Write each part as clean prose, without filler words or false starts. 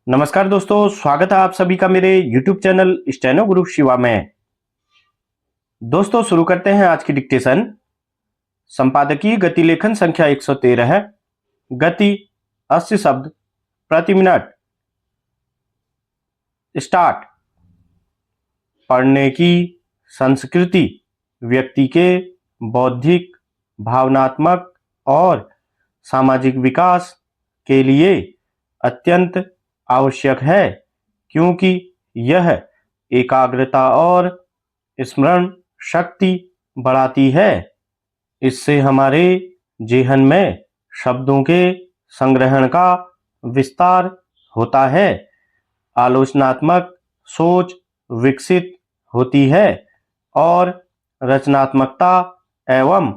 नमस्कार दोस्तों, स्वागत है आप सभी का मेरे YouTube चैनल स्टेनो गुरु शिवा में। दोस्तों शुरू करते हैं आज की डिक्टेशन। संपादकीय गति लेखन संख्या 113 है। गति 80 शब्द प्रति मिनट। स्टार्ट। पढ़ने की संस्कृति व्यक्ति के बौद्धिक, भावनात्मक और सामाजिक विकास के लिए अत्यंत आवश्यक है, क्योंकि यह एकाग्रता और स्मरण शक्ति बढ़ाती है। इससे हमारे जेहन में शब्दों के संग्रहण का विस्तार होता है, आलोचनात्मक सोच विकसित होती है और रचनात्मकता एवं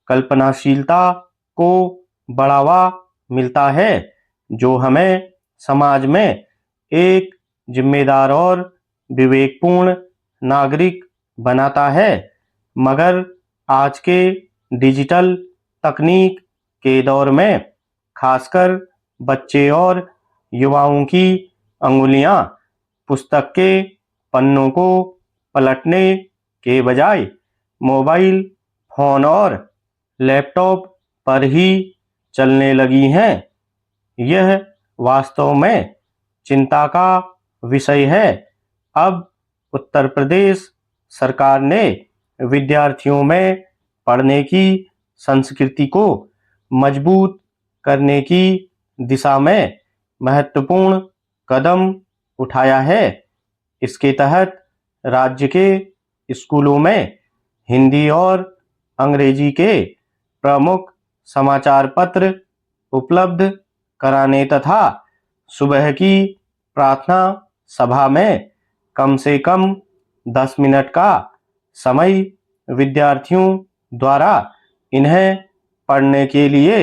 कल्पनाशीलता को बढ़ावा मिलता है, जो हमें समाज में एक जिम्मेदार और विवेकपूर्ण नागरिक बनाता है। मगर आज के डिजिटल तकनीक के दौर में खासकर बच्चे और युवाओं की अंगुलियां पुस्तक के पन्नों को पलटने के बजाय मोबाइल फोन और लैपटॉप पर ही चलने लगी हैं। यह वास्तव में चिंता का विषय है। अब उत्तर प्रदेश सरकार ने विद्यार्थियों में पढ़ने की संस्कृति को मजबूत करने की दिशा में महत्वपूर्ण कदम उठाया है। इसके तहत राज्य के स्कूलों में हिंदी और अंग्रेजी के प्रमुख समाचार पत्र उपलब्ध कराने तथा सुबह की प्रार्थना सभा में कम से कम 10 मिनट का समय विद्यार्थियों द्वारा इन्हें पढ़ने के लिए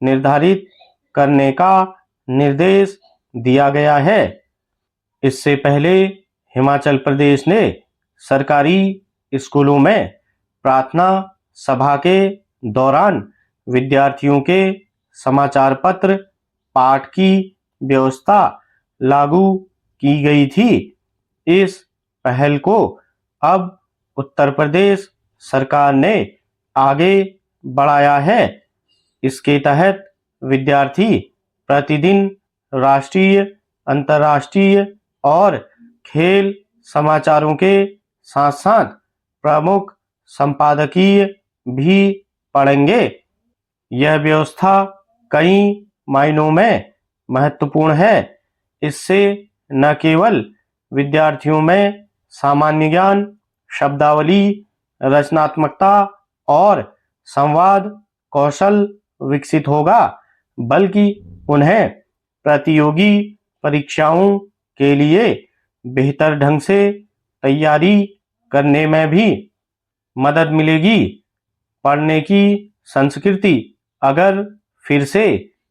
निर्धारित करने का निर्देश दिया गया है। इससे पहले हिमाचल प्रदेश ने सरकारी स्कूलों में प्रार्थना सभा के दौरान विद्यार्थियों के समाचार पत्र पाठ की व्यवस्था लागू की गई थी। इस पहल को अब उत्तर प्रदेश सरकार ने आगे बढ़ाया है। इसके तहत विद्यार्थी प्रतिदिन राष्ट्रीय, अंतर्राष्ट्रीय और खेल समाचारों के साथ साथ प्रमुख संपादकीय भी पढ़ेंगे। यह व्यवस्था कई मायनों में महत्वपूर्ण है। इससे न केवल विद्यार्थियों में सामान्य ज्ञान, शब्दावली, रचनात्मकता और संवाद कौशल विकसित होगा, बल्कि उन्हें प्रतियोगी परीक्षाओं के लिए बेहतर ढंग से तैयारी करने में भी मदद मिलेगी। पढ़ने की संस्कृति अगर फिर से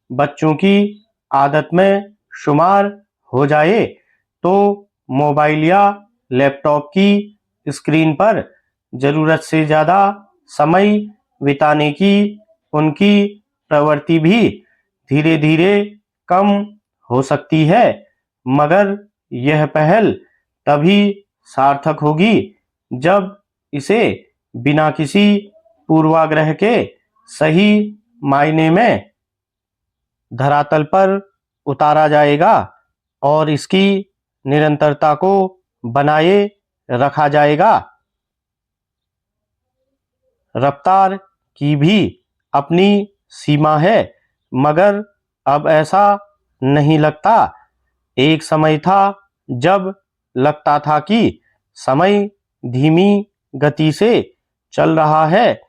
बच्चों की आदत में शुमार हो जाए तो मोबाइल या लैपटॉप की स्क्रीन पर जरूरत से ज्यादा समय बिताने की उनकी प्रवृत्ति भी धीरे धीरे कम हो सकती है। मगर यह पहल तभी सार्थक होगी जब इसे बिना किसी पूर्वाग्रह के सही मायने में धरातल पर उतारा जाएगा और इसकी निरंतरता को बनाए रखा जाएगा। रफ्तार की भी अपनी सीमा है, मगर अब ऐसा नहीं लगता। एक समय था जब लगता था कि समय धीमी गति से चल रहा है।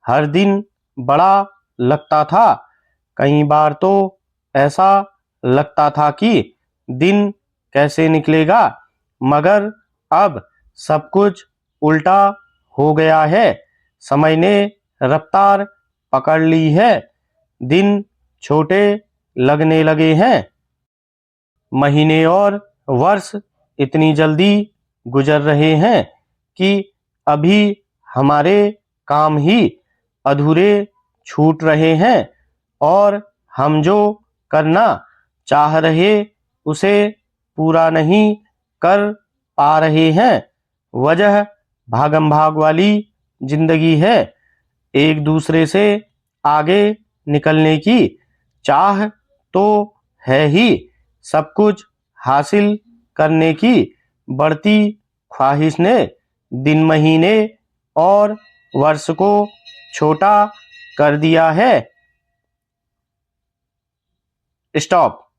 हर दिन बड़ा लगता था। कई बार तो ऐसा लगता था कि दिन कैसे निकलेगा, मगर अब सब कुछ उल्टा हो गया है। समय ने रफ्तार पकड़ ली है। दिन छोटे लगने लगे हैं। महीने और वर्ष इतनी जल्दी गुजर रहे हैं कि अभी हमारे काम ही अधूरे छूट रहे हैं और हम जो करना चाह रहे उसे पूरा नहीं कर पा रहे हैं। वजह भागम भाग वाली जिंदगी है। एक दूसरे से आगे निकलने की चाह तो है ही, सब कुछ हासिल करने की बढ़ती ख्वाहिश ने दिन महीने और वर्ष को छोटा कर दिया है। स्टॉप।